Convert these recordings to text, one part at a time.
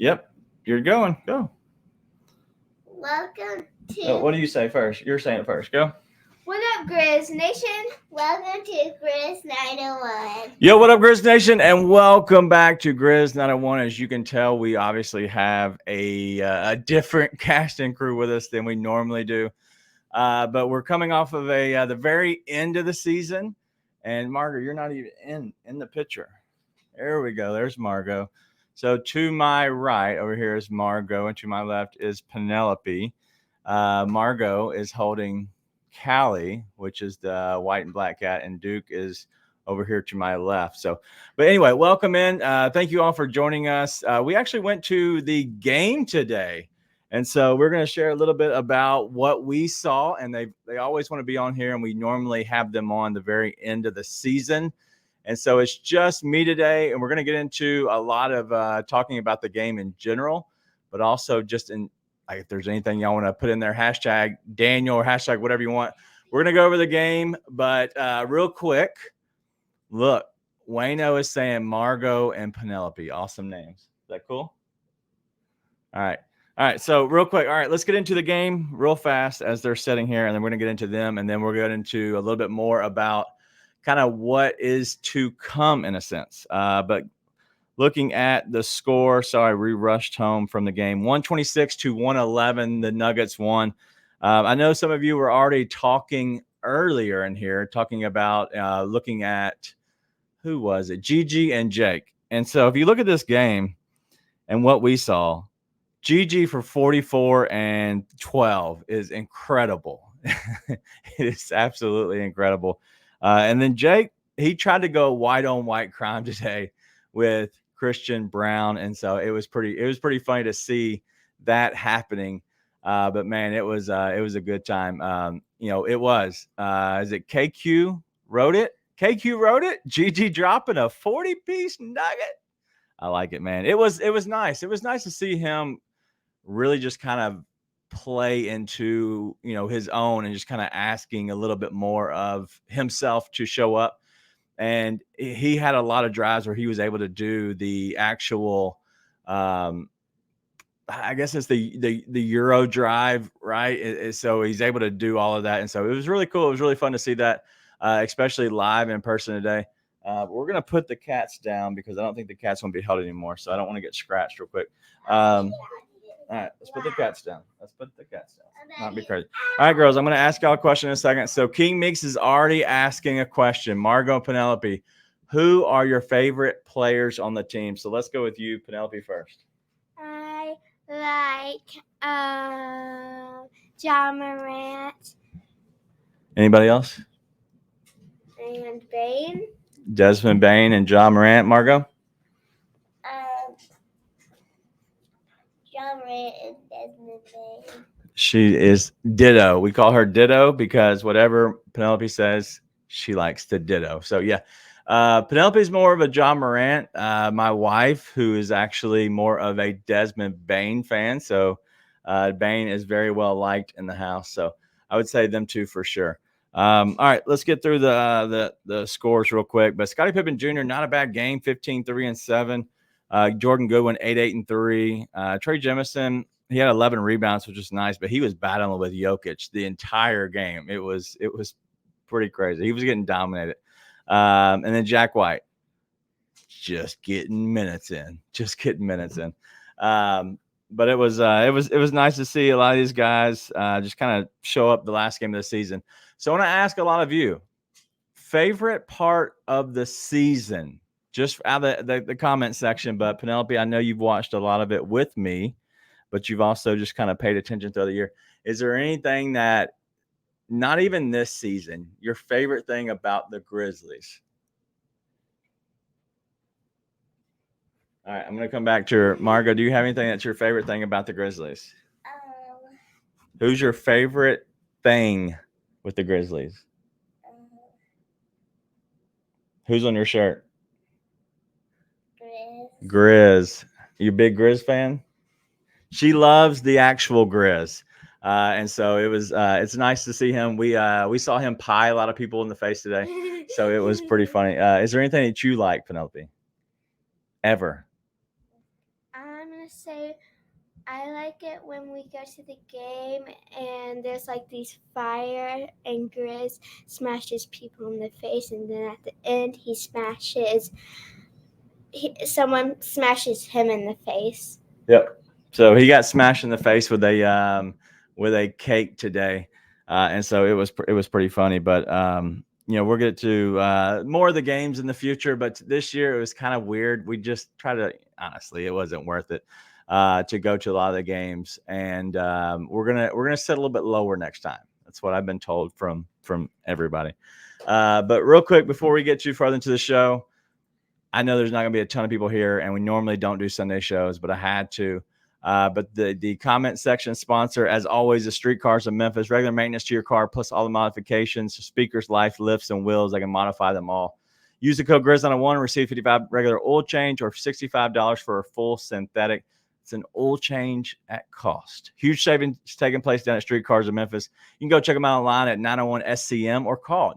Yep. You're going. Go. Welcome What to do you say first? You're saying it first. Go. What Up Grizz Nation. Welcome to Grizz 901. Yo, what up, Grizz Nation? And welcome back to Grizz 901. As you can tell, we obviously have a different cast and crew with us than we normally do. But we're coming off of the very end of the season. And Margot, you're not even in the picture. There we go. There's Margot. So to my right over here is Margot, and to my left is Penelope. Margot is holding Callie, which is the white and black cat, and Duke is over here to my left. So, but anyway, welcome in. Thank you all for joining us. We actually went to the game today. And so we're going to share a little bit about what we saw. And they always want to be on here, and we normally have them on the very end of the season. And so it's just me today, and we're going to get into a lot of talking about the game in general, but also just in like if there's anything y'all want to put in there, hashtag Daniel or hashtag whatever you want. We're going to go over the game, but real quick, look, Wayno is saying Margot and Penelope. Awesome names. Is that cool? All right. All right. So real quick. All right. Let's get into the game real fast as they're sitting here. And then we're going to get into them. And then we'll get into a little bit more about kind of what is to come in a sense. But looking at the score, sorry, we rushed home from the game. 126 to 111. The Nuggets won. I know some of you were already talking earlier in here, talking about looking at who was it? Gigi and Jake. And so if you look at this game and what we saw, Gigi for 44 and 12 is incredible. It is absolutely incredible. And then Jake, he tried to go white on white crime today with Christian Brown. And so it was pretty funny to see that happening. But man, it was a good time. It was, is it KQ wrote it? KQ wrote it. Gigi dropping a 40-piece nugget. I like it, man. It was nice. It was nice to see him really just kind of play into, his own and just kind of asking a little bit more of himself to show up. And he had a lot of drives where he was able to do the actual, I guess it's the Euro drive, right? So he's able to do all of that. And so it was really cool. It was really fun to see that, especially live in person today. We're going to put the cats down because I don't think the cats want to be held anymore. So I don't want to get scratched real quick. All right, let's put the cats down. Not be crazy. All right, girls, I'm going to ask y'all a question in a second. So King Meeks is already asking a question. Margot, Penelope, who are your favorite players on the team? So let's go with you, Penelope, first. I like John Morant. Anybody else? And Bane. Desmond Bane and John Morant. Margot? John Morant and Desmond Bane. She is ditto. We call her ditto because whatever Penelope says, she likes to ditto. So yeah, Penelope's more of a John Morant. My wife, who is actually more of a Desmond Bane fan. So Bane is very well liked in the house. So I would say them two for sure. All right, let's get through the scores real quick. But Scottie Pippen Jr., not a bad game, 15, 3, and 7. Jordan Goodwin, 8, 8, and 3. Trey Jemison, he had 11 rebounds, which is nice, but he was battling with Jokic the entire game. It was pretty crazy. He was getting dominated. And then Jack White, just getting minutes in. But it was nice to see a lot of these guys just kind of show up the last game of the season. So I want to ask a lot of you, favorite part of the season, just out of the comment section. But Penelope, I know you've watched a lot of it with me, but you've also just kind of paid attention throughout the year. Is there anything that, not even this season, your favorite thing about the Grizzlies? All right, I'm going to come back to Margot. Do you have anything that's your favorite thing about the Grizzlies? Who's your favorite thing with the Grizzlies? Who's on your shirt? Grizz. You a big Grizz fan? She loves the actual Grizz. And so it's nice to see him. We saw him pie a lot of people in the face today. So it was pretty funny. Is there anything that you like, Penelope? Ever? I'm going to say I like it when we go to the game and there's like these fire and Grizz smashes people in the face, and then at the end someone smashes him in the face. Yep. So he got smashed in the face with a cake today, and so it was pretty funny. But we'll get to more of the games in the future. But this year it was kind of weird. We just tried to, honestly, it wasn't worth it to go to a lot of the games, and we're gonna set a little bit lower next time. That's what I've been told from everybody. But real quick before we get too further into the show, I know there's not going to be a ton of people here, and we normally don't do Sunday shows, but I had to. But the comment section sponsor, as always, is Streetcars of Memphis. Regular maintenance to your car, plus all the modifications, speakers, lights, lifts, and wheels. I can modify them all. Use the code Grizz1 and receive $55 regular oil change or $65 for a full synthetic. It's an oil change at cost. Huge savings taking place down at Streetcars of Memphis. You can go check them out online at 901 SCM or call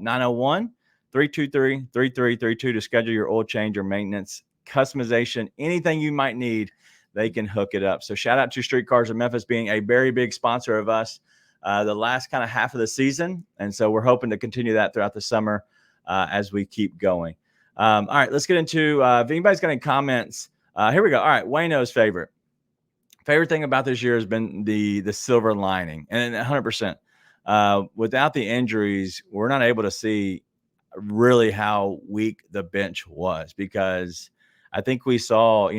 901-323-3332 to schedule your oil change or maintenance, customization, anything you might need, they can hook it up. So shout out to Streetcars of Memphis being a very big sponsor of us the last kind of half of the season. And so we're hoping to continue that throughout the summer as we keep going. All right, let's get into if anybody's got any comments. Here we go. All right, Wayno's favorite thing about this year has been the silver lining, and 100%. Without the injuries, we're not able to see really how weak the bench was, because I think we saw,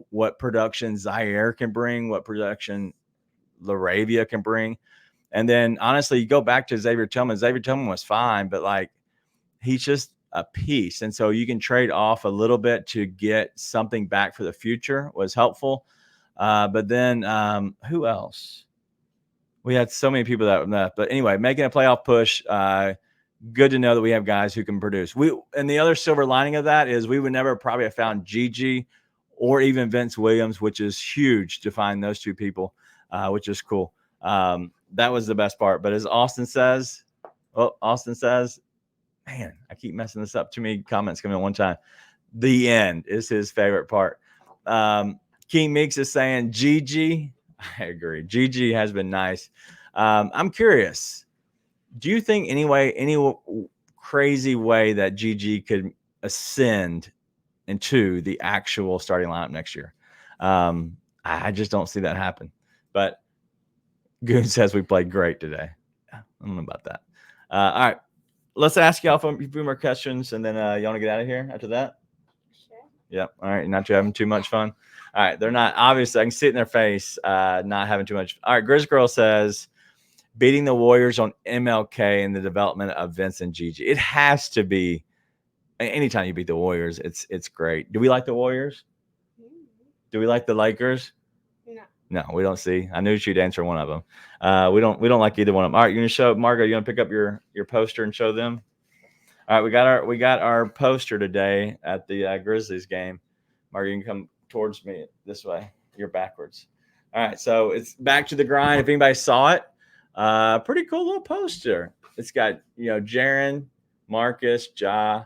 what production Zaire can bring, what production Laravia can bring. And then honestly, you go back to Xavier Tillman. Xavier Tillman was fine, but like, he's just a piece. And so you can trade off a little bit to get something back for the future was helpful. But then who else? We had so many people that left. But anyway, making a playoff push, good to know that we have guys who can produce. And the other silver lining of that is we would never probably have found Gigi or even Vince Williams, which is huge to find those two people, which is cool. That was the best part. But as Austin says, man, I keep messing this up. Too many comments coming at one time. The end is his favorite part. King Meeks is saying Gigi. I agree. Gigi has been nice. I'm curious. Do you think any crazy way that Gigi could ascend into the actual starting lineup next year? I just don't see that happen. But Goon says we played great today. I don't know about that. All right. Let's ask y'all a few more questions, and then you want to get out of here after that? Sure. Yep. All right. Not you having too much fun? All right. They're not. Obviously, I can see it in their face, not having too much. All right. Grizz Girl says, beating the Warriors on MLK and the development of Vince and Gigi. It has to be. Anytime you beat the Warriors, it's great. Do we like the Warriors? Do we like the Lakers? No, we don't see. I knew she'd answer one of them. We don't like either one of them. All right, you're gonna show Margot. You want to pick up your poster and show them? All right, we got our poster today at the Grizzlies game. Margot, you can come towards me this way. You're backwards. All right, so it's back to the grind. If anybody saw it, pretty cool little poster. It's got Jaron, Marcus, Ja.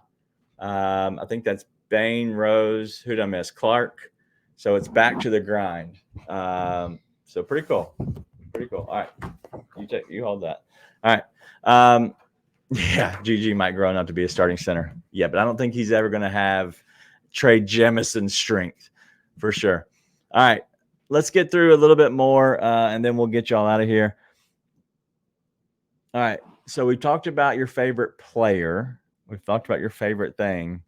I think that's Bane, Rose. Who did I miss? Clark. So it's back to the grind. So pretty cool. Pretty cool. All right. You hold that. All right. Yeah, Gigi might grow up to be a starting center. Yeah, but I don't think he's ever going to have Trey Jemison's strength for sure. All right. Let's get through a little bit more, and then we'll get y'all out of here. All right. So we talked about your favorite player. We've talked about your favorite thing.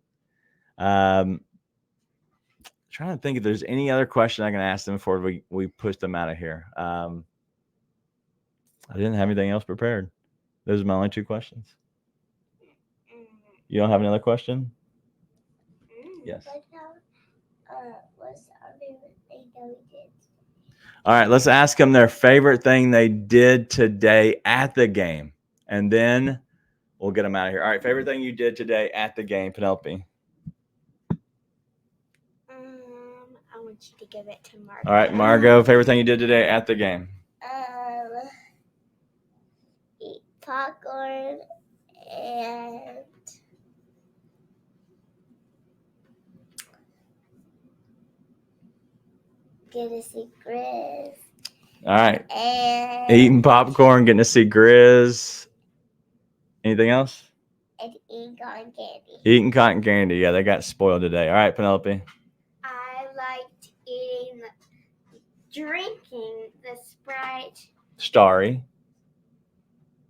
Trying to think if there's any other question I can ask them before we push them out of here. I didn't have anything else prepared. Those are my only two questions. You don't have another question? Yes. What's our favorite thing that we did? All right, let's ask them their favorite thing they did today at the game, and then we'll get them out of here. All right, favorite thing you did today at the game, Penelope. I want you to give it to Margot. All right, Margot, favorite thing you did today at the game. Eat popcorn and get to see Grizz. All right. And Eating popcorn, getting to see Grizz. Anything else? And eating cotton candy. Eating cotton candy. Yeah, they got spoiled today. All right, Penelope. I liked drinking the Sprite. Starry.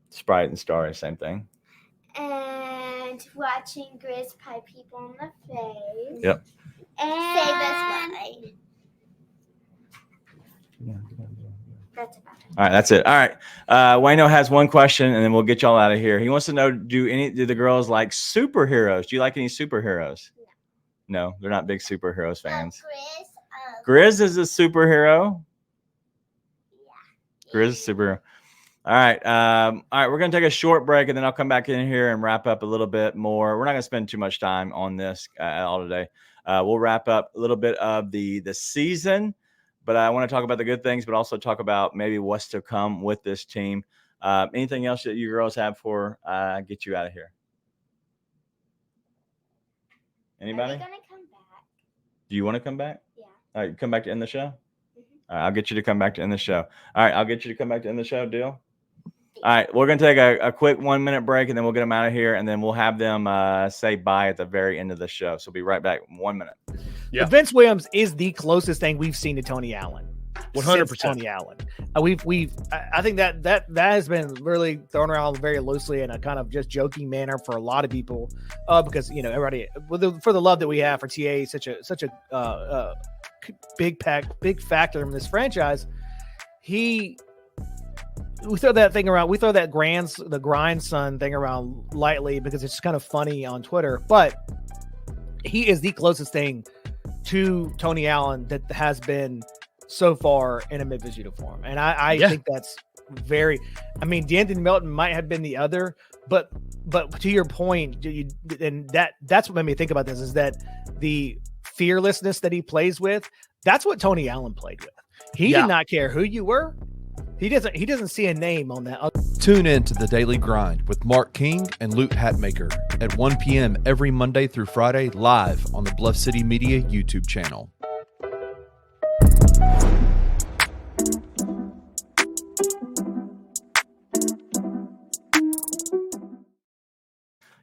Sprite and Starry, same thing. And watching Grizz pie people in the face. Yep. And save us mine. That's about it. All right, that's it. All right. Wayno has one question, and then we'll get y'all out of here. He wants to know, do the girls like superheroes? Do you like any superheroes? No, they're not big superheroes fans. Grizz is a superhero. Yeah. Grizz is a superhero. All right. We're going to take a short break, and then I'll come back in here and wrap up a little bit more. We're not going to spend too much time on this all today. We'll wrap up a little bit of the season, but I want to talk about the good things, but also talk about maybe what's to come with this team. Anything else that you girls have for get you out of here? Anybody? Are we going to come back? Do you want to come back? Yeah. All right, come back to end the show? Mm-hmm. All right, I'll get you to come back to end the show. All right, I'll get you to come back to end the show. Deal? All right, we're going to take a quick 1 minute break, and then we'll get them out of here, and then we'll have them say bye at the very end of the show. So we'll be right back in 1 minute. Yeah. Vince Williams is the closest thing we've seen to Tony Allen. 100%. Tony Allen. I think that has been really thrown around very loosely in a kind of just joking manner for a lot of people, because everybody for the love that we have for TA, such a big factor in this franchise. We throw that thing around. We throw that the grandson thing around lightly because it's kind of funny on Twitter. But he is the closest thing to Tony Allen that has been so far in a Memphis uniform, and I think that's very. I mean, D'Anthony Melton might have been the other, but to your point, and that's what made me think about this is that the fearlessness that he plays with. That's what Tony Allen played with. He did not care who you were. He doesn't see a name on that. Tune in to The Daily Grind with Mark King and Luke Hatmaker at 1 p.m. every Monday through Friday live on the Bluff City Media YouTube channel.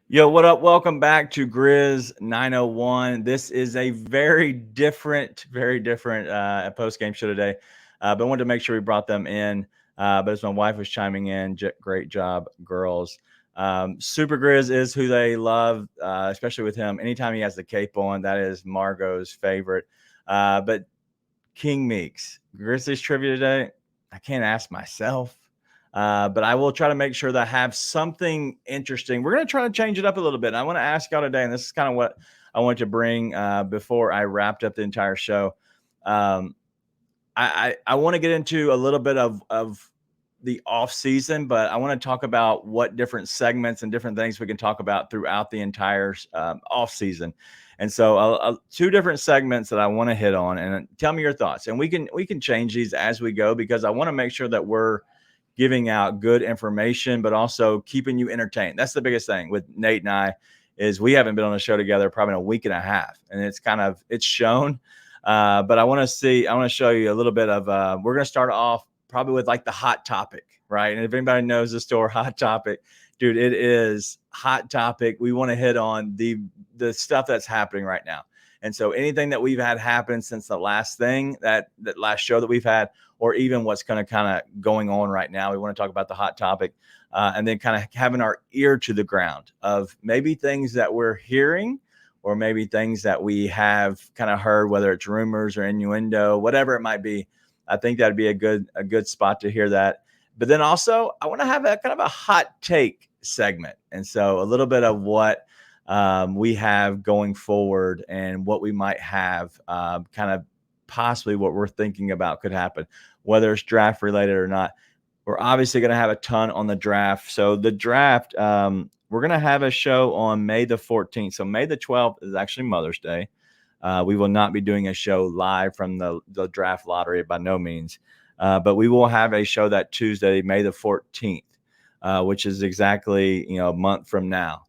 Yo, what up? Welcome back to Grizz 901. This is a very different post-game show today. But I wanted to make sure we brought them in. But as my wife was chiming in, great job, girls. Super Grizz is who they love, especially with him. Anytime he has the cape on, that is Margot's favorite. But King Meeks, Grizzlies trivia today, I can't ask myself. But I will try to make sure that I have something interesting. We're going to try to change it up a little bit. And I want to ask y'all today, and this is kind of what I want to bring before I wrapped up the entire show. I want to get into a little bit of the off season, but I want to talk about what different segments and different things we can talk about throughout the entire off season. And so two different segments that I want to hit on, and tell me your thoughts. And we can change these as we go, because I want to make sure that we're giving out good information, but also keeping you entertained. That's the biggest thing with Nate and I is we haven't been on a show together probably in a week and a half, and it's shown. But I want to show you a little bit of, we're going to start off probably with like the hot topic, right? And if anybody knows the store Hot Topic, dude, it is hot topic. We want to hit on the stuff that's happening right now. And so anything that we've had happen since the last thing, that last show that we've had, or even what's kind of going on right now, we want to talk about the hot topic, and then kind of having our ear to the ground of maybe things that we're hearing, or maybe things that we have kind of heard, whether it's rumors or innuendo, whatever it might be. I think that'd be a good spot to hear that. But then also I want to have a kind of a hot take segment. And so a little bit of what we have going forward and what we might have kind of possibly what we're thinking about could happen, whether it's draft related or not. We're obviously going to have a ton on the draft. So the draft, we're going to have a show on May the 14th. So May the 12th is actually Mother's Day. We will not be doing a show live from the draft lottery by no means. But we will have a show that Tuesday, May the 14th, which is exactly, a month from now.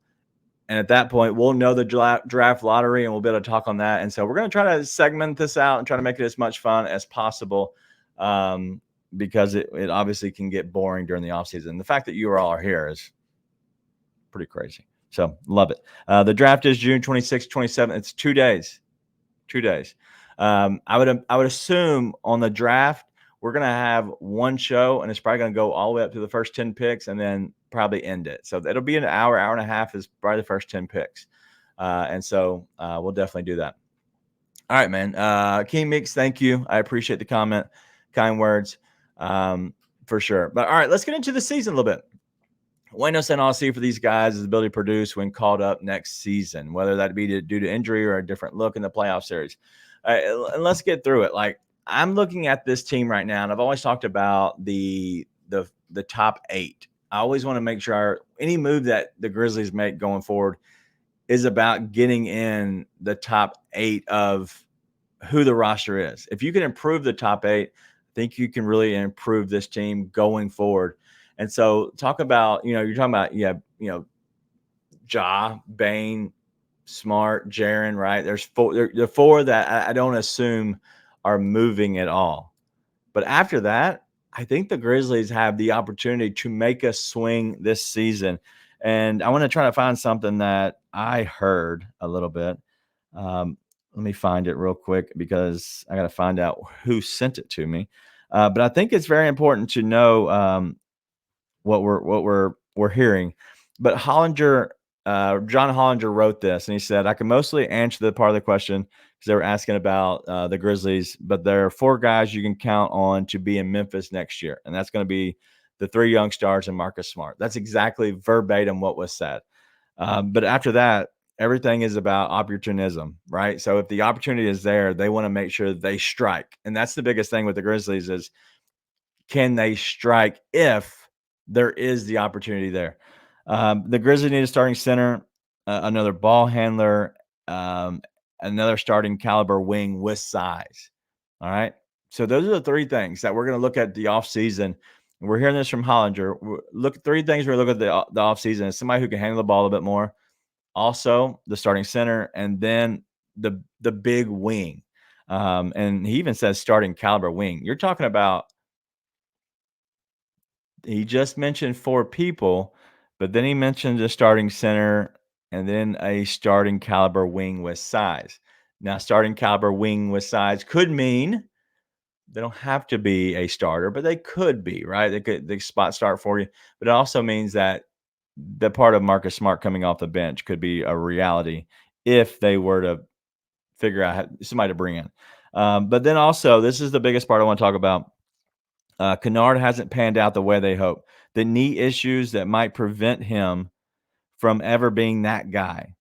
And at that point, we'll know the draft lottery, and we'll be able to talk on that. And so we're going to try to segment this out and try to make it as much fun as possible, because it obviously can get boring during the offseason. The fact that you all are here is pretty crazy. So love it. The draft is June 26th, 27th. It's 2 days. 2 days. I would assume on the draft, we're going to have one show, and it's probably going to go all the way up to the first 10 picks and then probably end it. So it'll be an hour and a half is probably the first 10 picks. And so we'll definitely do that. All right, man. King Mix, thank you. I appreciate the comment. Kind words, for sure. But all right, let's get into the season a little bit. What I'll see for these guys is the ability to produce when called up next season, whether that be due to injury or a different look in the playoff series. And let's get through it. Like, I'm looking at this team right now, and I've always talked about the top 8. I always want to make sure any move that the Grizzlies make going forward is about getting in the top 8 of who the roster is. If you can improve the top 8, I think you can really improve this team going forward. And so talk about, you're talking about, Ja, Bane, Smart, Jaren, right? There's 4, the 4 that I don't assume are moving at all. But after that, I think the Grizzlies have the opportunity to make a swing this season. And I want to try to find something that I heard a little bit. Let me find it real quick because I got to find out who sent it to me. But I think it's very important to know what we're hearing. But John Hollinger wrote this, and he said, I can mostly answer the part of the question because they were asking about the Grizzlies, but there are 4 guys you can count on to be in Memphis next year. And that's going to be the 3 young stars and Marcus Smart. That's exactly verbatim what was said. But after that, everything is about opportunism, right? So if the opportunity is there, they want to make sure they strike. And that's the biggest thing with the Grizzlies is, can they strike if there is the opportunity there? The Grizzlies need a starting center, another ball handler, another starting caliber wing with size. All right. So those are the 3 things that we're going to look at the offseason. We're hearing this from Hollinger. 3 things we're looking at the offseason is somebody who can handle the ball a bit more, also the starting center, and then the big wing. And he even says starting caliber wing. You're talking about, he just mentioned 4 people, but then he mentioned a starting center and then a starting caliber wing with size. Now, starting caliber wing with size could mean they don't have to be a starter, but they could be, right? They spot start for you. But it also means that the part of Marcus Smart coming off the bench could be a reality if they were to figure out somebody to bring in. But then also, this is the biggest part I want to talk about. Kennard hasn't panned out the way they hope. The knee issues that might prevent him from ever being that guy.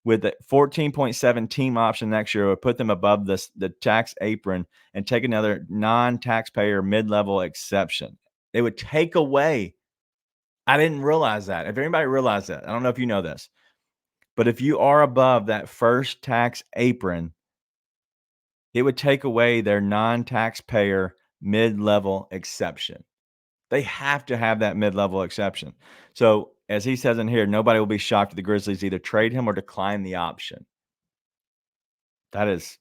With the 14.7 team option next year, would put them above the tax apron and take another non-taxpayer mid-level exception. They would take away. I didn't realize that. If anybody realized that, I don't know if you know this, but if you are above that first tax apron, it would take away their non-taxpayer mid-level exception. They have to have that mid-level exception. So as he says in here, nobody will be shocked if the Grizzlies either trade him or decline the option. That is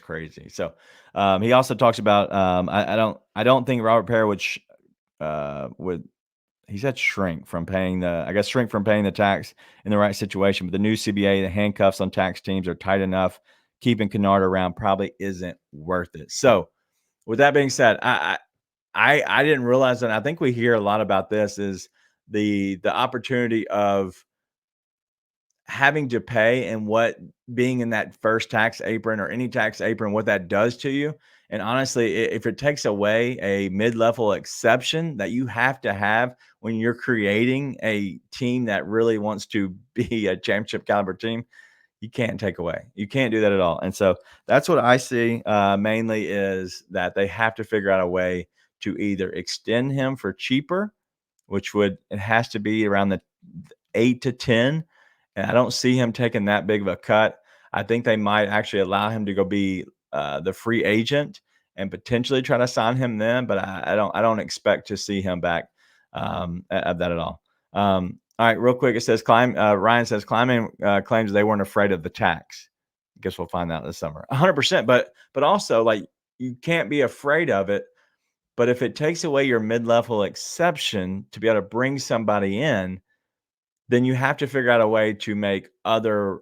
crazy. So he also talks about I don't think Robert Perry would he said shrink from paying the tax in the right situation. But the new CBA, the handcuffs on tax teams are tight enough. Keeping Kennard around probably isn't worth it. So with that being said, I didn't realize that. I think we hear a lot about this is the opportunity of having to pay and what being in that first tax apron or any tax apron, what that does to you. And honestly, if it takes away a mid-level exception that you have to have when you're creating a team that really wants to be a championship caliber team, you can't take away. You can't do that at all. And so that's what I see mainly is that they have to figure out a way to either extend him for cheaper, it has to be around the 8 to 10. And I don't see him taking that big of a cut. I think they might actually allow him to go be the free agent and potentially try to sign him then. But I don't expect to see him back at that at all. All right, real quick. It says Ryan says Kleiman claims they weren't afraid of the tax. Guess we'll find out this summer. 100%. But also, like, you can't be afraid of it. But if it takes away your mid-level exception to be able to bring somebody in, then you have to figure out a way to make other,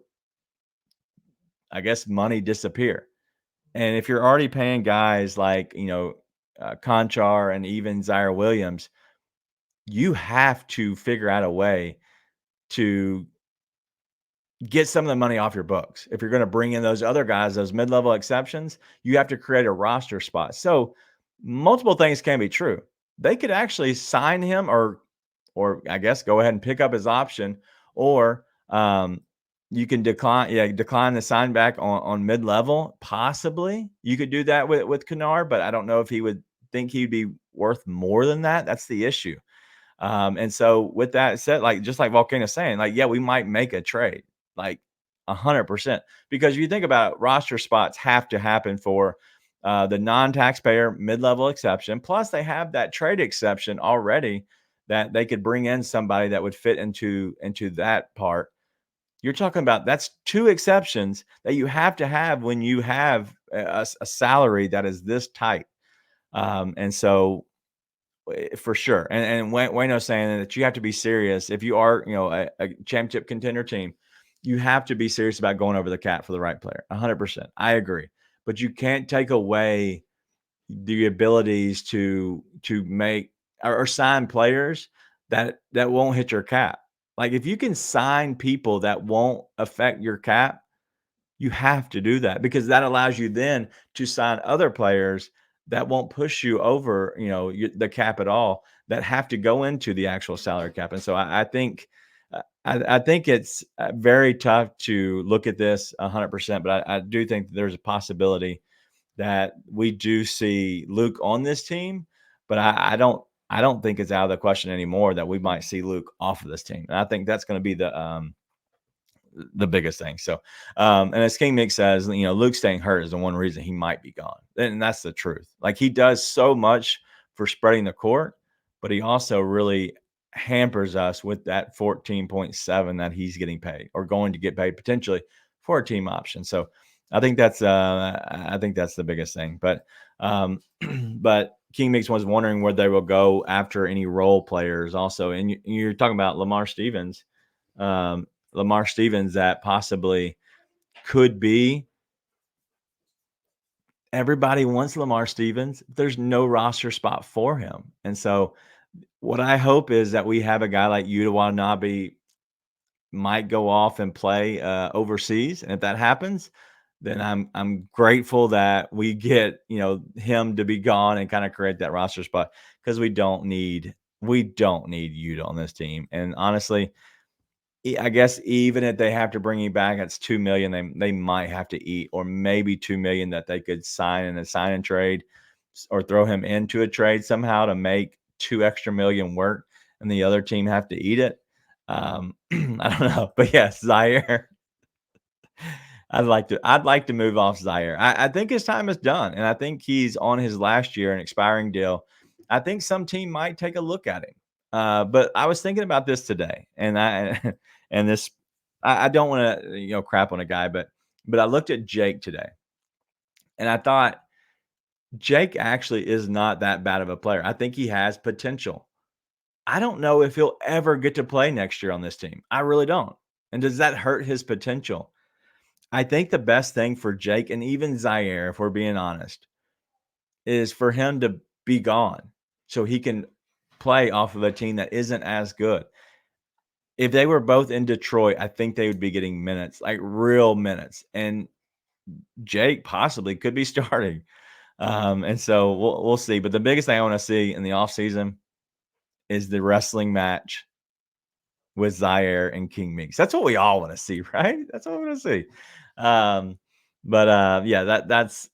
I guess, money disappear. And if you're already paying guys like, Conchar and even Zaire Williams, you have to figure out a way to get some of the money off your books. If you're going to bring in those other guys, those mid-level exceptions, you have to create a roster spot. So multiple things can be true. They could actually sign him or I guess go ahead and pick up his option, or you can decline the sign back on mid-level. Possibly you could do that with Kennard, but I don't know if he would think he'd be worth more than that. That's the issue. And so with that said, like, just like Volcano's saying, like, yeah, we might make a trade, like 100%, because you think about it, roster spots have to happen for the non-taxpayer mid-level exception. Plus they have that trade exception already that they could bring in somebody that would fit into that part. You're talking about, that's two exceptions that you have to have when you have a salary that is this tight. And so for sure. And Wayno's saying that you have to be serious. If you are, a championship contender team, you have to be serious about going over the cap for the right player. 100%. I agree. But you can't take away the abilities to make or sign players that won't hit your cap. Like, if you can sign people that won't affect your cap, you have to do that, because that allows you then to sign other players that won't push you over, the cap at all, that have to go into the actual salary cap. And so I think, I think it's very tough to look at this 100%, but I do think that there's a possibility that we do see Luke on this team, but I don't think it's out of the question anymore that we might see Luke off of this team. And I think that's going to be the biggest thing. So, and as King Mick says, Luke staying hurt is the one reason he might be gone. And that's the truth. Like, he does so much for spreading the court, but he also really hampers us with that 14.7 that he's getting paid, or going to get paid potentially, for a team option. So I think that's the biggest thing. But but King Mix was wondering where they will go after any role players also. And you're talking about Lamar Stevens. That possibly could be. Everybody wants Lamar Stevens. There's no roster spot for him. And so what I hope is that we have a guy like Yuta Watanabe might go off and play overseas. And if that happens, then I'm grateful that we get, him to be gone and kind of create that roster spot, because we don't need Yuta on this team. And honestly, I guess even if they have to bring him back, it's $2 million they might have to eat, or maybe $2 million that they could sign in a sign and trade, or throw him into a trade somehow to make $2 extra million work, and the other team have to eat it. I don't know, but yes, Zaire. I'd like to move off Zaire. I think his time is done, and I think he's on his last year, an expiring deal. I think some team might take a look at him. But I was thinking about this today, and I don't want to crap on a guy, but I looked at Jake today, and I thought Jake actually is not that bad of a player. I think he has potential. I don't know if he'll ever get to play next year on this team. I really don't. And does that hurt his potential? I think the best thing for Jake, and even Zaire, if we're being honest, is for him to be gone so he can play off of a team that isn't as good. If they were both in Detroit, I think they would be getting minutes, like real minutes. And Jake possibly could be starting. And so we'll see. But the biggest thing I want to see in the offseason is the wrestling match with Zaire and King Meeks. That's what we all want to see, right? That's what we want to see. Yeah,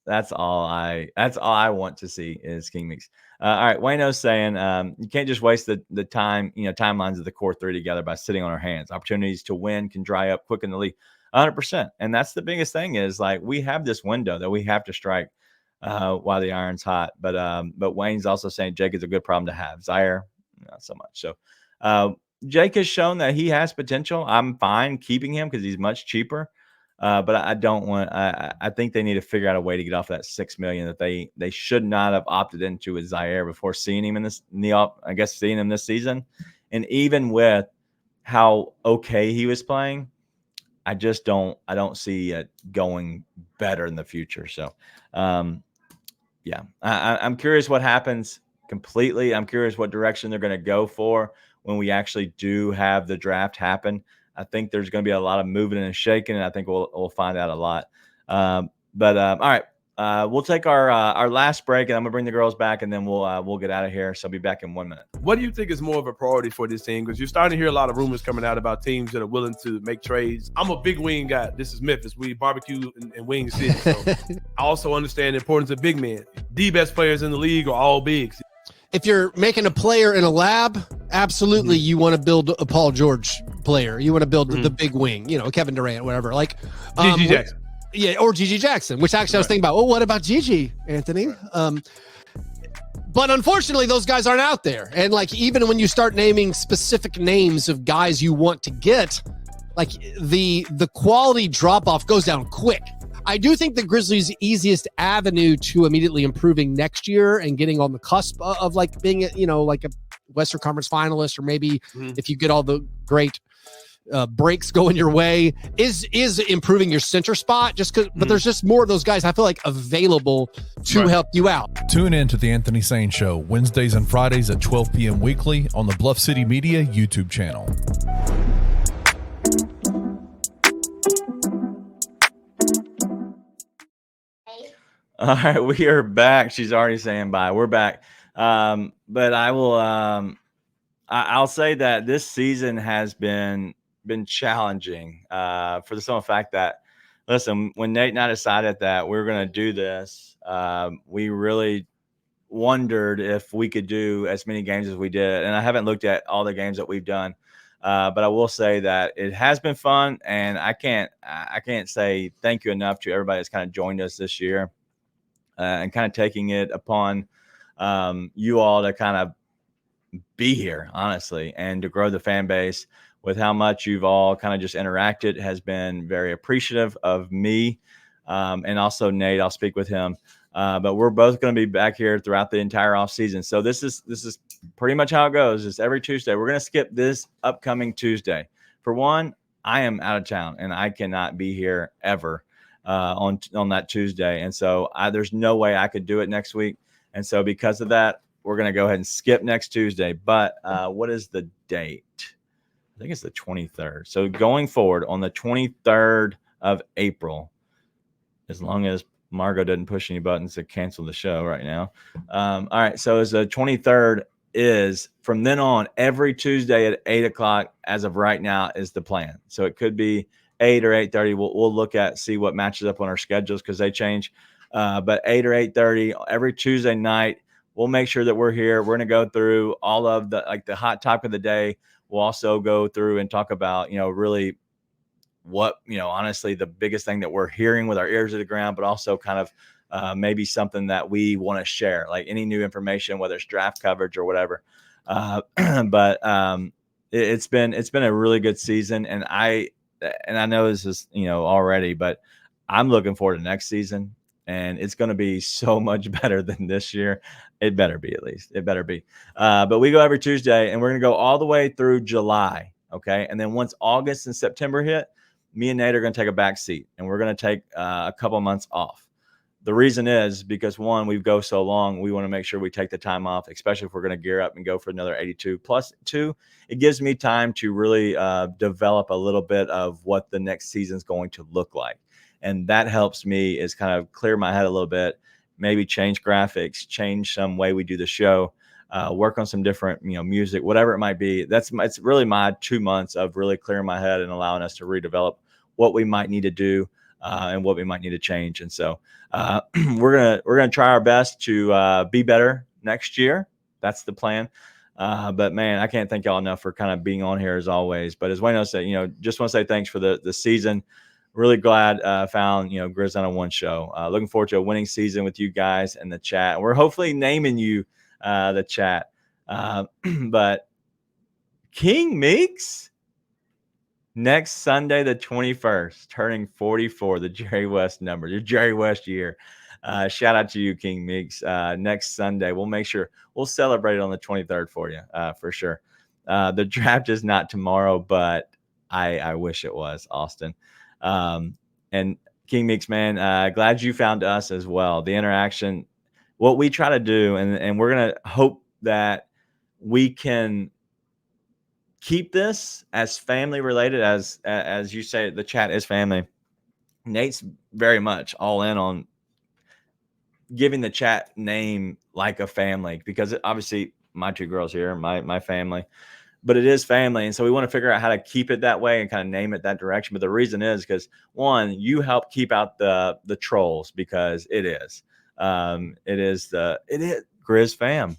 that's all I want to see is King Meeks. All right, Wayno's saying you can't just waste the time, timelines of the core three together by sitting on our hands. Opportunities to win can dry up quick in the league. 100%. And that's the biggest thing, is like, we have this window that we have to strike while the iron's hot. But Wayne's also saying Jake is a good problem to have. Zaire, not so much. So Jake has shown that he has potential. I'm fine keeping him because he's much cheaper. But I don't want. I think they need to figure out a way to get off that $6 million that they should not have opted into with Zaire before seeing him seeing him this season, and even with how okay he was playing, I don't see it going better in the future. So, yeah, I'm curious what happens completely. I'm curious what direction they're going to go for when we actually do have the draft happen. I think there's going to be a lot of moving and shaking, and I think we'll find out a lot. All right, we'll take our last break, and I'm gonna bring the girls back, and then we'll get out of here. So I'll be back in 1 minute. What do you think is more of a priority for this team? Because you're starting to hear a lot of rumors coming out about teams that are willing to make trades. I'm a big wing guy. This is Memphis. We barbecue in Wing City. So I also understand the importance of big men. The best players in the league are all bigs. If you're making a player in a lab, absolutely you want to build a Paul George player. You want to build the big wing, Kevin Durant, whatever. Like Gigi Jackson. Yeah, or Gigi Jackson, which actually I was thinking about, what about Gigi, Anthony? But unfortunately, those guys aren't out there. And like, even when you start naming specific names of guys you want to get, like the quality drop-off goes down quick. I do think the Grizzlies' easiest avenue to immediately improving next year and getting on the cusp of like being, like a Western Conference finalist, or maybe if you get all the great breaks going your way, is improving your center spot. But there's just more of those guys I feel like available to help you out. Tune in to the Anthony Sane Show Wednesdays and Fridays at 12 p.m. weekly on the Bluff City Media YouTube channel. All right, we are back. She's already saying bye. We're back. But I will. I'll say that this season has been challenging for the simple fact that, listen, when Nate and I decided that we were going to do this, we really wondered if we could do as many games as we did. And I haven't looked at all the games that we've done, but I will say that it has been fun, and I can't say thank you enough to everybody that's kind of joined us this year. And kind of taking it upon you all to kind of be here, honestly, and to grow the fan base with how much you've all kind of just interacted has been very appreciative of me. And also Nate, I'll speak with him. But we're both going to be back here throughout the entire off season. So this is pretty much how it goes. It's every Tuesday. We're going to skip this upcoming Tuesday. For one, I am out of town and I cannot be here ever on that Tuesday. And so there's no way I could do it next week. And so because of that, we're going to go ahead and skip next Tuesday. But what is the date? I think it's the 23rd. So going forward on the 23rd of April, as long as Margot doesn't push any buttons to cancel the show right now. All right. So as the 23rd is, from then on, every Tuesday at 8:00 as of right now is the plan. So it could be 8 or 8:30. We'll look at, see what matches up on our schedules because they change. But 8 or 8:30 every Tuesday night, we'll make sure that we're here. We're going to go through all of the hot topic of the day. We'll also go through and talk about, really what, honestly, the biggest thing that we're hearing with our ears to the ground, but also kind of maybe something that we want to share, like any new information, whether it's draft coverage or whatever. But it's been a really good season. And I know this is, already, but I'm looking forward to next season, and it's going to be so much better than this year. It better be, at least. It better be. But we go every Tuesday, and we're going to go all the way through July, okay? And then once August and September hit, me and Nate are going to take a back seat, and we're going to take a couple months off. The reason is because, one, we go so long, we want to make sure we take the time off, especially if we're going to gear up and go for another 82. Plus, two, it gives me time to really develop a little bit of what the next season is going to look like. And that helps me is kind of clear my head a little bit, maybe change graphics, change some way we do the show, work on some different, music, whatever it might be. It's really my 2 months of really clearing my head and allowing us to redevelop what we might need to do and what we might need to change. And so we're gonna try our best to be better next year. That's the plan. But man, I can't thank y'all enough for kind of being on here as always. But as Wayno said, just want to say thanks for the season. Really glad found Grizz on one show. Looking forward to a winning season with you guys in the chat. We're hopefully naming you the chat. But King Meeks next Sunday, the 21st, turning 44, the Jerry West number, the Jerry West year. Shout out to you, King Meeks. Next Sunday, we'll make sure we'll celebrate it on the 23rd for you, for sure. The draft is not tomorrow, but I wish it was, Austin. And King Meeks, man, glad you found us as well. The interaction, what we try to do, and we're going to hope that we can keep this as family related, as you say, the chat is family. Nate's very much all in on giving the chat name like a family, because obviously my two girls here, my family, but it is family. And so we want to figure out how to keep it that way and kind of name it that direction. But the reason is because, one, you help keep out the trolls, because it is Grizz fam.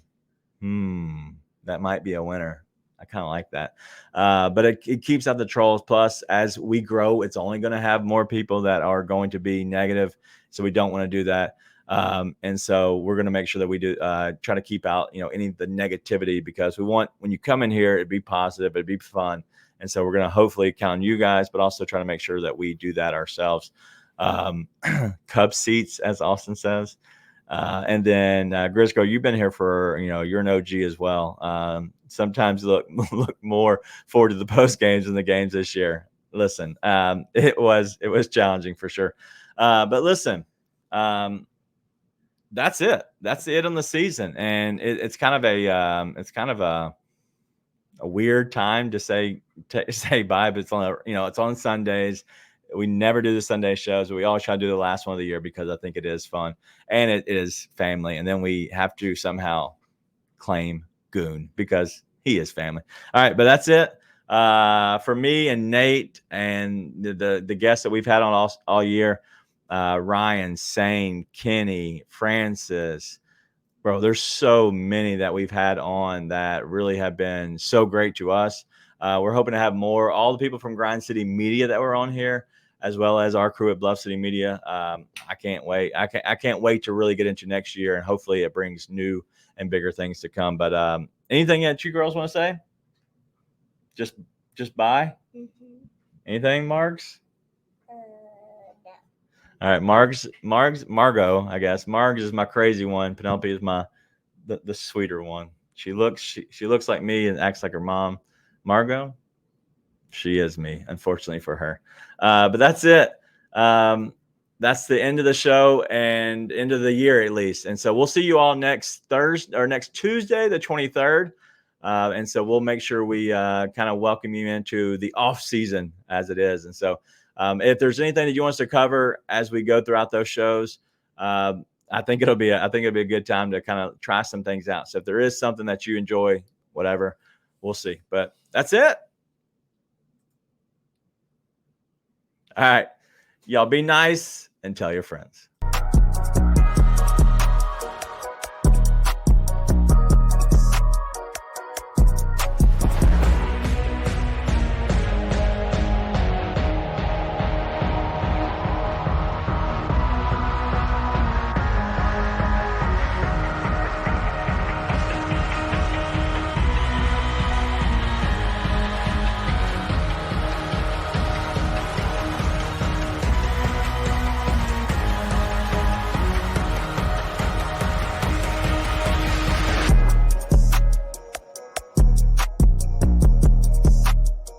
That might be a winner. I kind of like that. But it keeps out the trolls. Plus, as we grow, it's only going to have more people that are going to be negative. So we don't want to do that. And so we're going to make sure that we do try to keep out, any of the negativity, because we want, when you come in here, it'd be positive, it'd be fun. And so we're going to hopefully count on you guys, but also try to make sure that we do that ourselves. Cub seats, as Austin says. And then Grizz Girl, you've been here for, you're an OG as well. Sometimes look more forward to the post games than the games this year. Listen, it was challenging for sure. But listen, that's it. That's it on the season. And it's kind of a weird time to say bye, but it's on, it's on Sundays. We never do the Sunday shows, but we always try to do the last one of the year because I think it is fun and it is family. And then we have to somehow claim Goon because he is family. All right, but that's it for me and Nate and the guests that we've had on all year. Ryan, Sane, Kenny, Francis. Bro, there's so many that we've had on that really have been so great to us. We're hoping to have more. All the people from Grind City Media that were on here, as well as our crew at Bluff City Media. I can't wait. I can't wait to really get into next year, and hopefully it brings new and bigger things to come. But anything that you girls want to say? Just bye. Mm-hmm. Anything, Margs? No. All right, Margot, I guess. Margs is my crazy one. Penelope is the sweeter one. She looks like me and acts like her mom. Margot, she is me, unfortunately for her. But that's it. That's the end of the show and end of the year, at least. And so we'll see you all next Thursday or next Tuesday, the 23rd. And so we'll make sure we kind of welcome you into the off season as it is. And so if there's anything that you want us to cover as we go throughout those shows, I think it'll be a good time to kind of try some things out. So if there is something that you enjoy, whatever, we'll see. But that's it. All right. Y'all be nice and tell your friends.